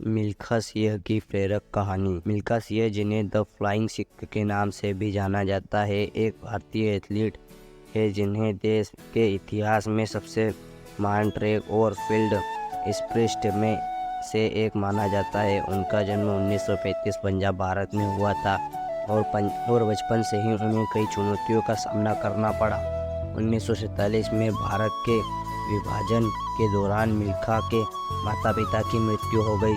मिल्खा सिंह की प्रेरक कहानी। मिल्खा सिंह, जिन्हें द फ्लाइंग सिख के नाम से भी जाना जाता है, एक भारतीय एथलीट है जिन्हें देश के इतिहास में सबसे महान ट्रैक और फील्ड स्प्रिंट में से एक माना जाता है। उनका जन्म 1935 पंजाब, भारत में हुआ था और बचपन से ही उन्हें कई चुनौतियों का सामना करना पड़ा। 1947 में भारत के विभाजन के दौरान मिल्खा के माता पिता की मृत्यु हो गई,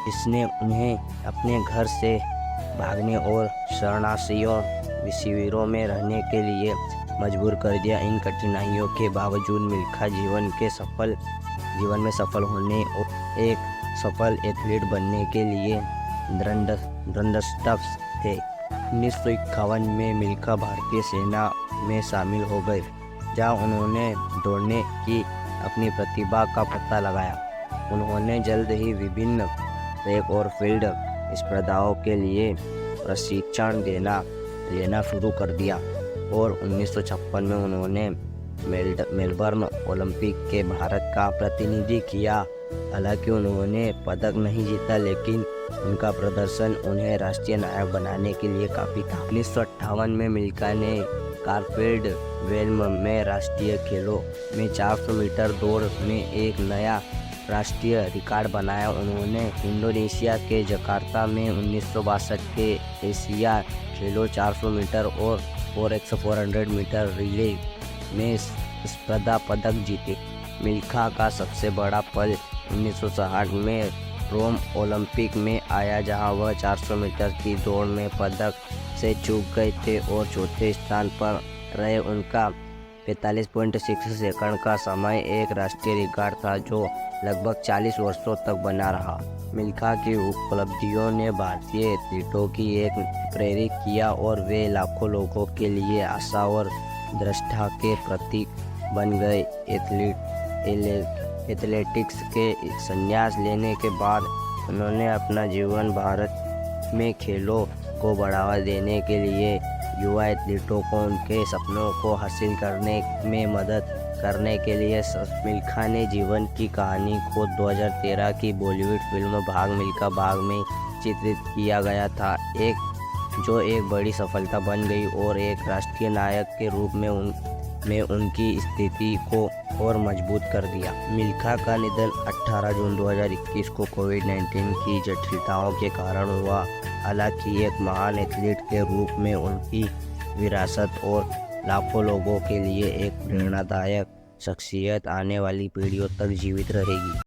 इसने उन्हें अपने घर से भागने और शरणार्थियों शिविरों में रहने के लिए मजबूर कर दिया। इन कठिनाइयों के बावजूद मिल्खा जीवन में सफल होने और एक सफल एथलीट बनने के लिए दृढ़ थे। 1951 में मिल्खा भारतीय सेना में शामिल हो गए, जहां उन्होंने दौड़ने की अपनी प्रतिभा का पता लगाया। उन्होंने जल्द ही विभिन्न ट्रैक और फील्ड स्पर्धाओं के लिए प्रशिक्षण लेना शुरू कर दिया और 1956 में उन्होंने मेलबर्न ओलंपिक के भारत का प्रतिनिधित्व किया। हालांकि उन्होंने पदक नहीं जीता, लेकिन उनका प्रदर्शन उन्हें राष्ट्रीय नायक बनाने के लिए काफ़ी था। 1958 में मिल्खा ने कार्लफील्ड वेल्म में राष्ट्रीय खेलों में 400 मीटर दौड़ में एक नया राष्ट्रीय रिकॉर्ड बनाया। उन्होंने इंडोनेशिया के जकार्ता में 1962 के एशिया खेलों 400 मीटर और 4x400 मीटर रिले में स्पर्धा पदक जीते। मिल्खा का सबसे बड़ा पल 1960 में रोम ओलंपिक में आया, जहां वह 400 मीटर की दौड़ में पदक से चूक गए थे और चौथे स्थान पर रहे। उनका 45.6 सेकंड का समय एक राष्ट्रीय रिकॉर्ड था जो लगभग 40 वर्षों तक बना रहा। मिल्खा की उपलब्धियों ने भारतीय एथलीटों की एक प्रेरित किया और वे लाखों लोगों के लिए आशा और दृढ़ता के प्रतीक बन गए। एथलेटिक्स के संन्यास लेने के बाद उन्होंने अपना जीवन भारत में खेलों को बढ़ावा देने के लिए युवा एथलीटों को उनके सपनों को हासिल करने में मदद करने के लिए मिल्खा ने जीवन की कहानी को 2013 की बॉलीवुड फिल्म भाग मिल्खा भाग में चित्रित किया गया था, जो एक बड़ी सफलता बन गई और एक राष्ट्रीय नायक के रूप में उनकी स्थिति को और मजबूत कर दिया। मिल्खा का निधन 18 जून 2021 को कोविड-19 की जटिलताओं के कारण हुआ। हालांकि एक महान एथलीट के रूप में उनकी विरासत और लाखों लोगों के लिए एक प्रेरणादायक शख्सियत आने वाली पीढ़ियों तक जीवित रहेगी।